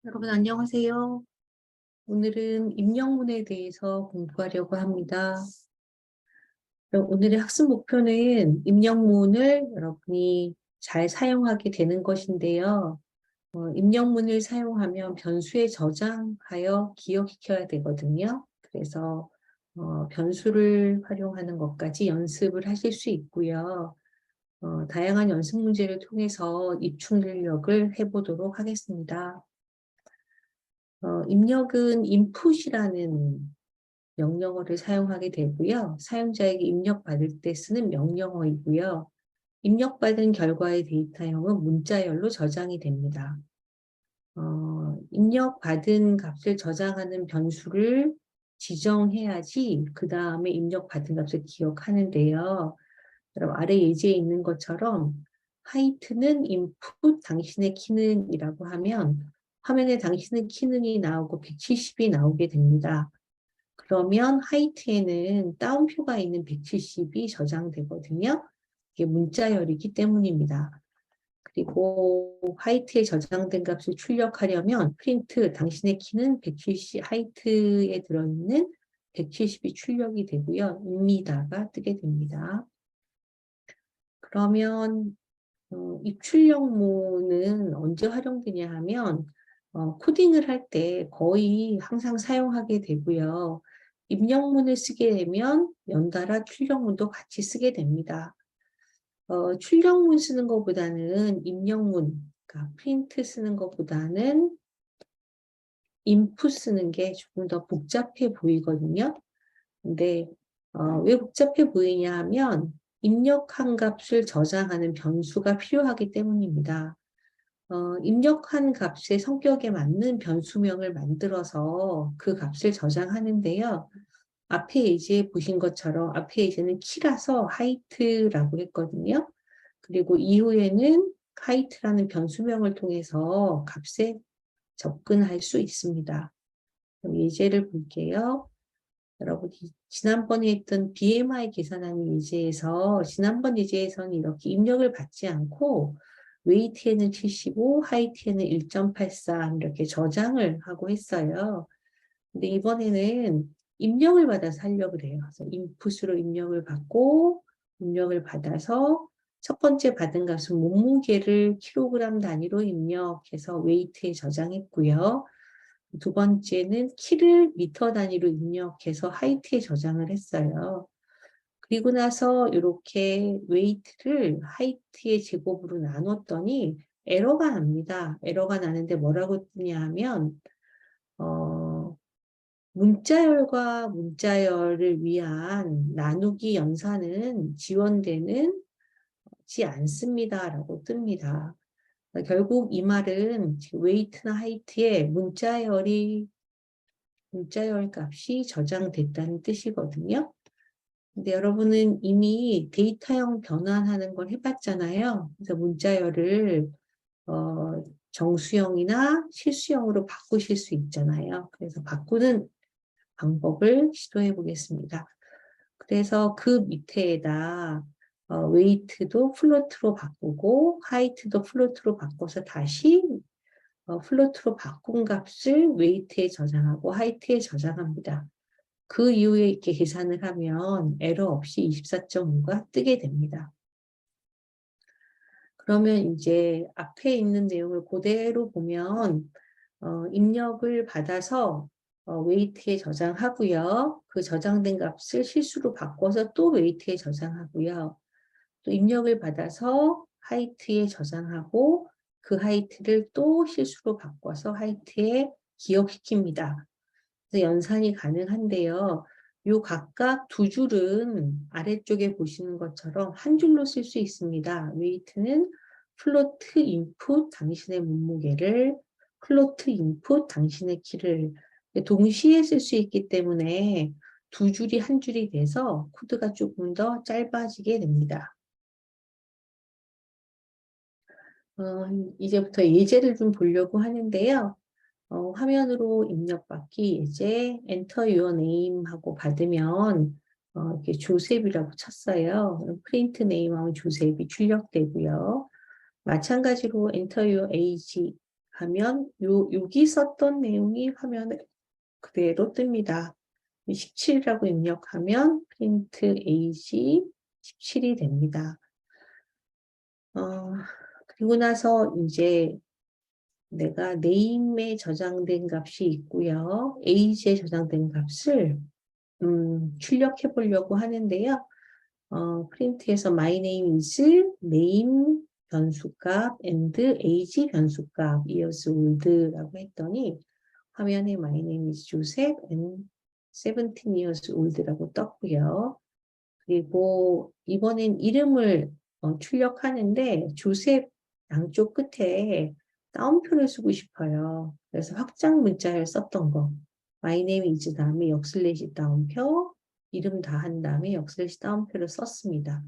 여러분 안녕하세요. 오늘은 입력문에 대해서 공부하려고 합니다. 오늘의 학습 목표는 입력문을 여러분이 잘 사용하게 되는 것인데요. 입력문을 사용하면 변수에 저장하여 기억시켜야 되거든요. 그래서 변수를 활용하는 것까지 연습을 하실 수 있고요. 다양한 연습 문제를 통해서 입출 능력을 해보도록 하겠습니다. 입력은 input이라는 명령어를 사용하게 되고요. 사용자에게 입력받을 때 쓰는 명령어이고요. 입력받은 결과의 데이터형은 문자열로 저장이 됩니다. 입력받은 값을 저장하는 변수를 지정해야지 그 다음에 입력받은 값을 기억하는데요. 여러분 아래 예제에 있는 것처럼 하이트는 input 당신의 키는이라고 하면 화면에 당신의 키는이 나오고 170이 나오게 됩니다. 그러면 하이트에는 따옴표가 있는 170이 저장되거든요. 이게 문자열이기 때문입니다. 그리고 하이트에 저장된 값을 출력하려면 프린트 당신의 키는 170 하이트에 들어있는 170이 출력이 되고요. 입니다가 뜨게 됩니다. 그러면 입출력문은 언제 활용되냐 하면 코딩을 할 때 거의 항상 사용하게 되고요. 입력문을 쓰게 되면 연달아 출력문도 같이 쓰게 됩니다. 출력문 쓰는 것보다는 입력문, 그러니까 프린트 쓰는 것보다는 input 쓰는 게 조금 더 복잡해 보이거든요. 근데 왜 복잡해 보이냐 하면 입력한 값을 저장하는 변수가 필요하기 때문입니다. 입력한 값의 성격에 맞는 변수명을 만들어서 그 값을 저장하는데요. 앞에 예제 보신 것처럼 앞에 예제는 키라서 하이트라고 했거든요. 그리고 이후에는 하이트라는 변수명을 통해서 값에 접근할 수 있습니다. 그럼 예제를 볼게요. 여러분이 지난번에 했던 BMI 계산하는 예제에서 지난번 예제에서는 이렇게 입력을 받지 않고 웨이트에는 75, 하이트에는 1.83 이렇게 저장을 하고 했어요. 근데 이번에는 입력을 받아서 하려고 그래요. 그래서 인풋으로 입력을 받고 입력을 받아서 첫 번째 받은 값은 몸무게를 킬로그램 단위로 입력해서 웨이트에 저장했고요. 두 번째는 키를 미터 단위로 입력해서 하이트에 저장을 했어요. 그리고 나서 이렇게 웨이트를 하이트의 제곱으로 나눴더니 에러가 납니다. 에러가 나는데 뭐라고 뜨냐 하면 문자열과 문자열을 위한 나누기 연산은 지원되지 않습니다. 라고 뜹니다. 결국 이 말은 웨이트나 하이트에 문자열 값이 저장됐다는 뜻이거든요. 근데 여러분은 이미 데이터형 변환하는 걸 해봤잖아요. 그래서 문자열을 정수형이나 실수형으로 바꾸실 수 있잖아요. 그래서 바꾸는 방법을 시도해 보겠습니다. 그래서 그 밑에에다 웨이트도 플로트로 바꾸고 하이트도 플로트로 바꿔서 다시 플로트로 바꾼 값을 웨이트에 저장하고 하이트에 저장합니다. 그 이후에 이렇게 계산을 하면 에러 없이 24.5가 뜨게 됩니다. 그러면 이제 앞에 있는 내용을 그대로 보면 입력을 받아서 웨이트에 저장하고요. 그 저장된 값을 실수로 바꿔서 또 웨이트에 저장하고요. 또 입력을 받아서 하이트에 저장하고 그 하이트를 또 실수로 바꿔서 하이트에 기억시킵니다. 그래서 연산이 가능한데요. 요 각각 두 줄은 아래쪽에 보시는 것처럼 한 줄로 쓸 수 있습니다. 웨이트는 플로트 인풋 당신의 몸무게를, 플로트 인풋 당신의 키를 동시에 쓸 수 있기 때문에 두 줄이 한 줄이 돼서 코드가 조금 더 짧아지게 됩니다. 이제부터 예제를 좀 보려고 하는데요. 화면으로 입력받기 예제 Enter your name 하고 받으면 이렇게 조셉이라고 쳤어요. 프린트 네임 하면 조셉이 출력되고요. 마찬가지로 Enter your age 하면 여기 썼던 내용이 화면에 그대로 뜹니다. 17이라고 입력하면 프린트 에이지 17이 됩니다. 그리고 나서 이제 내가 name에 저장된 값이 있고요. age에 저장된 값을 출력해 보려고 하는데요. 프린트에서 my name is name 변수값 and age 변수값 years old라고 했더니 화면에 my name is Joseph and 17 years old라고 떴고요. 그리고 이번엔 이름을 출력하는데 조셉 양쪽 끝에 따옴표를 쓰고 싶어요. 그래서 확장 문자를 썼던 거. My name is 다음에 역슬래시 따옴표, 이름 다 한 다음에 역슬래시 따옴표를 썼습니다.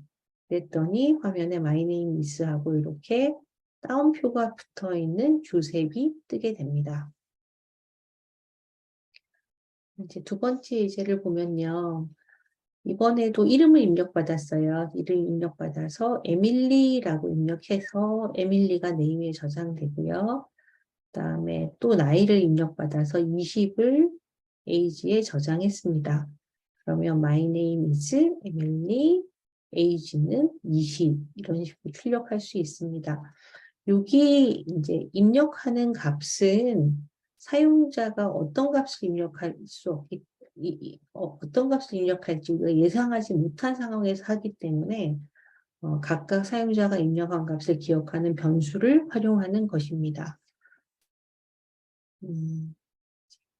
그랬더니 화면에 My name is 하고 이렇게 따옴표가 붙어 있는 조셉이 뜨게 됩니다. 이제 두 번째 예제를 보면요. 이번에도 이름을 입력받았어요. 이름 입력받아서 에밀리라고 입력해서 에밀리가 네임에 저장되고요. 그 다음에 또 나이를 입력받아서 20을 age에 저장했습니다. 그러면 my name is 에밀리, age는 20 이런 식으로 출력할 수 있습니다. 여기 이제 입력하는 값은 사용자가 어떤 값을 입력할 수 없기 어떤 값을 입력할지 우리가 예상하지 못한 상황에서 하기 때문에 각각 사용자가 입력한 값을 기억하는 변수를 활용하는 것입니다.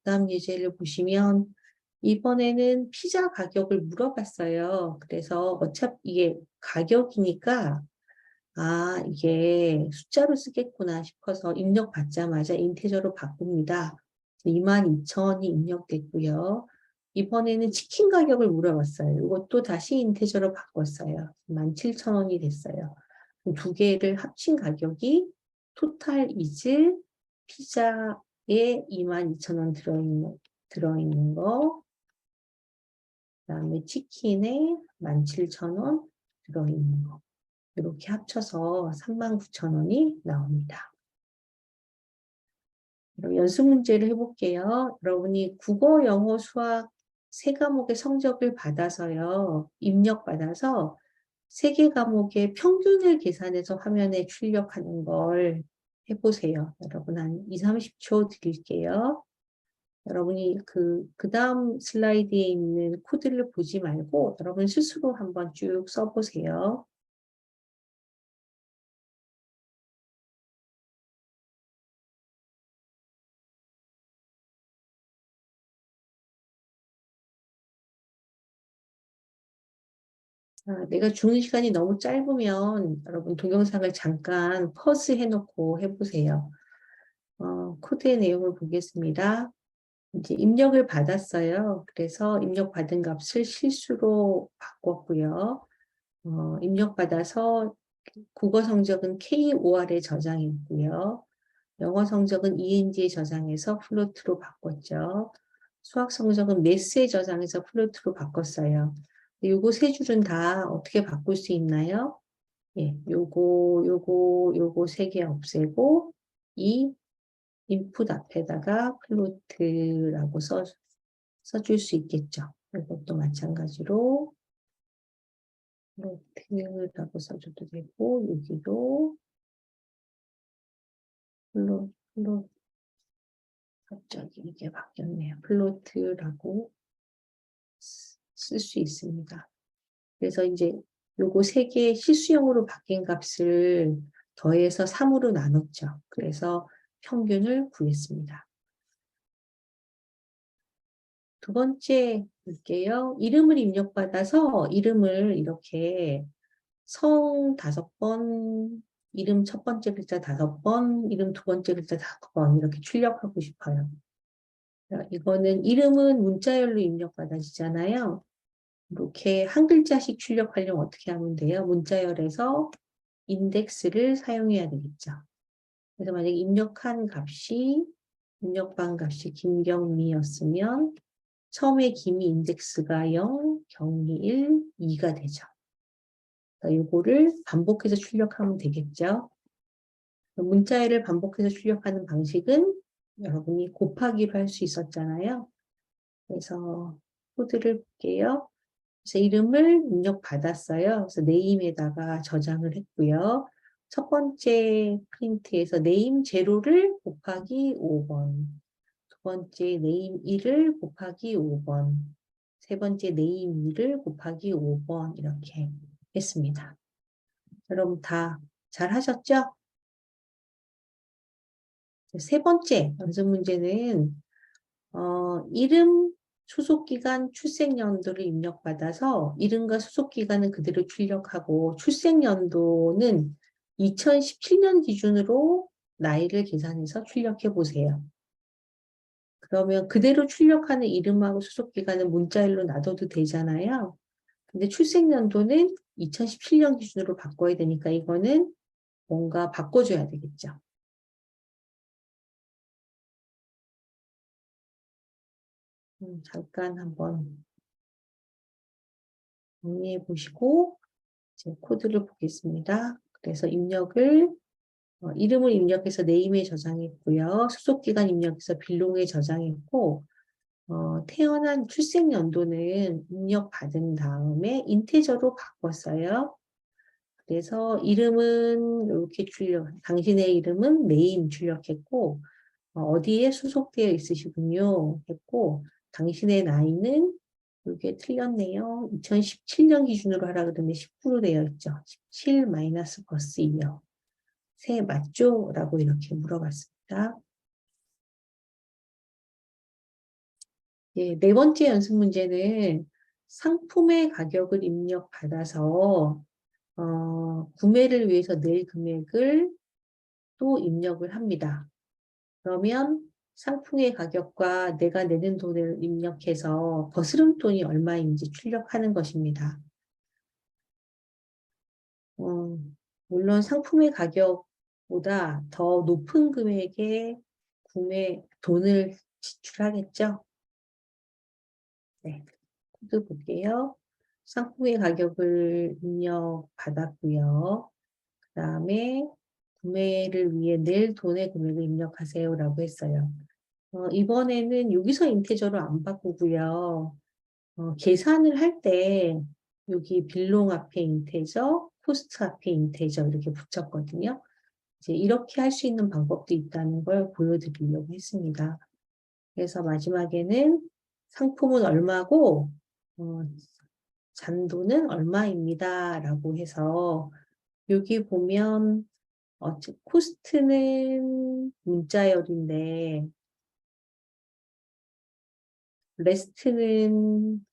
다음 예제를 보시면 이번에는 피자 가격을 물어봤어요. 그래서 어차피 이게 가격이니까 이게 숫자로 쓰겠구나 싶어서 입력 받자마자 인티저로 바꿉니다. 22,000원이 입력됐고요. 이번에는 치킨 가격을 물어봤어요. 이것도 다시 인티저로 바꿨어요. 17,000원이 됐어요. 두 개를 합친 가격이 토탈 이즈 피자에 22,000원 들어있는 거, 그 다음에 치킨에 17,000원 들어있는 거. 이렇게 합쳐서 39,000원이 나옵니다. 그럼 연습 문제를 해볼게요. 여러분이 국어, 영어, 수학 세 과목의 성적을 받아서요. 입력받아서 세 개 과목의 평균을 계산해서 화면에 출력하는 걸 해보세요. 여러분 한 2, 30초 드릴게요. 여러분이 그 다음 슬라이드에 있는 코드를 보지 말고 여러분 스스로 한번 쭉 써보세요. 내가 주는 시간이 너무 짧으면 여러분 동영상을 잠깐 퍼즈 해놓고 해보세요. 코드의 내용을 보겠습니다. 이제 입력을 받았어요. 그래서 입력받은 값을 실수로 바꿨고요. 입력받아서 국어 성적은 KOR에 저장했고요. 영어 성적은 ENG에 저장해서 플로트로 바꿨죠. 수학 성적은 매스에 저장해서 플로트로 바꿨어요. 요거 세 줄은 다 어떻게 바꿀 수 있나요? 예, 요거 세 개 없애고 이 인풋 앞에다가 플로트라고 써줄 수 있겠죠. 이것도 마찬가지로 플로트라고 써줘도 되고 여기도 플로트 갑자기 이게 바뀌었네요. 플로트라고 쓸 수 있습니다. 그래서 이제 요거 세 개의 실수형으로 바뀐 값을 더해서 3으로 나눴죠. 그래서 평균을 구했습니다. 두 번째 볼게요. 이름을 입력받아서 이름을 이렇게 성 5번, 이름 첫 번째 글자 5번, 이름 두 번째 글자 5번 이렇게 출력하고 싶어요. 이거는 이름은 문자열로 입력받아지잖아요. 이렇게 한 글자씩 출력하려면 어떻게 하면 돼요? 문자열에서 인덱스를 사용해야 되겠죠. 그래서 만약에 입력반 값이 김경미였으면 처음에 김이 인덱스가 0, 경미 1, 2가 되죠. 이거를 반복해서 출력하면 되겠죠. 문자열을 반복해서 출력하는 방식은 여러분이 곱하기로 할 수 있었잖아요. 그래서 코드를 볼게요. 그래서 이름을 입력받았어요. 그래서 네임에다가 저장을 했고요. 첫 번째 프린트에서 네임 제로를 곱하기 5번, 두 번째 네임 1을 곱하기 5번, 세 번째 네임 2를 곱하기 5번 이렇게 했습니다. 여러분 다 잘 하셨죠? 세 번째 연습 문제는 이름, 소속기간, 출생연도를 입력받아서 이름과 소속기간은 그대로 출력하고 출생연도는 2017년 기준으로 나이를 계산해서 출력해 보세요. 그러면 그대로 출력하는 이름하고 소속기간은 문자열로 놔둬도 되잖아요. 근데 출생연도는 2017년 기준으로 바꿔야 되니까 이거는 뭔가 바꿔줘야 되겠죠. 잠깐 한번 정리해 보시고 이제 코드를 보겠습니다. 그래서 이름을 입력해서 네임에 저장했고요. 소속기간 입력해서 빌롱에 저장했고 태어난 출생연도는 입력받은 다음에 인티저로 바꿨어요. 그래서 이름은 이렇게 당신의 이름은 네임 출력했고 어디에 수속되어 있으시군요 했고 당신의 나이는 이게 틀렸네요. 2017년 기준으로 하라 그러면 19로 되어 있죠. 17 마이너스 플러스 2요. 새 맞죠? 라고 이렇게 물어봤습니다. 예, 네 번째 연습 문제는 상품의 가격을 입력받아서 구매를 위해서 낼 금액을 또 입력을 합니다. 그러면 상품의 가격과 내가 내는 돈을 입력해서 거스름돈이 얼마인지 출력하는 것입니다. 물론 상품의 가격보다 더 높은 금액의 돈을 지출하겠죠? 네, 코드 볼게요. 상품의 가격을 입력받았고요. 그 다음에 구매를 위해 낼 돈의 금액을 입력하세요라고 했어요. 이번에는 여기서 인티저로 안 바꾸고요. 계산을 할 때 여기 빌롱 앞에 인티저, 코스트 앞에 인티저 이렇게 붙였거든요. 이제 이렇게 할 수 있는 방법도 있다는 걸 보여드리려고 했습니다. 그래서 마지막에는 상품은 얼마고 잔돈은 얼마입니다. 라고 해서 여기 보면 코스트는 문자열인데 레스트는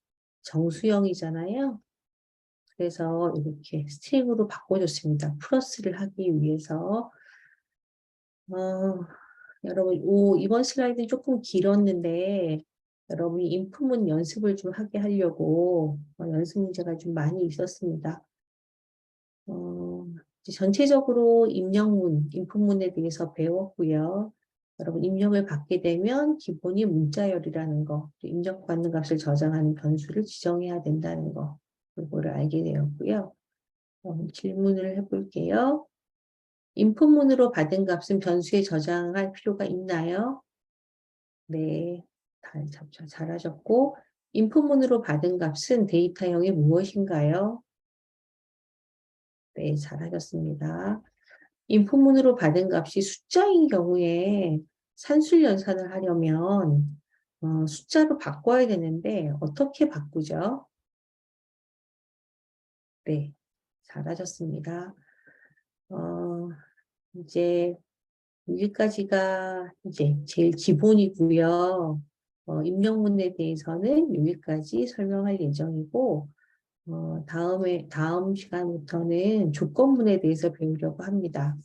정수형이잖아요. 그래서 이렇게 스트링으로 바꿔줬습니다. 플러스를 하기 위해서. 여러분, 이번 슬라이드는 조금 길었는데, 여러분이 인풋문 연습을 좀 하게 하려고 연습 문제가 좀 많이 있었습니다. 전체적으로 인풋문에 대해서 배웠고요. 여러분, 입력을 받게 되면 기본이 문자열이라는 거, 입력받는 값을 저장하는 변수를 지정해야 된다는 거, 그거를 알게 되었고요. 질문을 해볼게요. 인풋문으로 받은 값은 변수에 저장할 필요가 있나요? 네, 잘하셨고, 인풋문으로 받은 값은 데이터형이 무엇인가요? 네, 잘하셨습니다. 인풋문으로 받은 값이 숫자인 경우에 산술 연산을 하려면 숫자로 바꿔야 되는데 어떻게 바꾸죠? 네, 잘하셨습니다. 이제 여기까지가 이제 제일 기본이고요. 입력문에 대해서는 여기까지 설명할 예정이고 다음 시간부터는 조건문에 대해서 배우려고 합니다.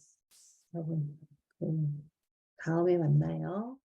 여러분, 다음에 만나요.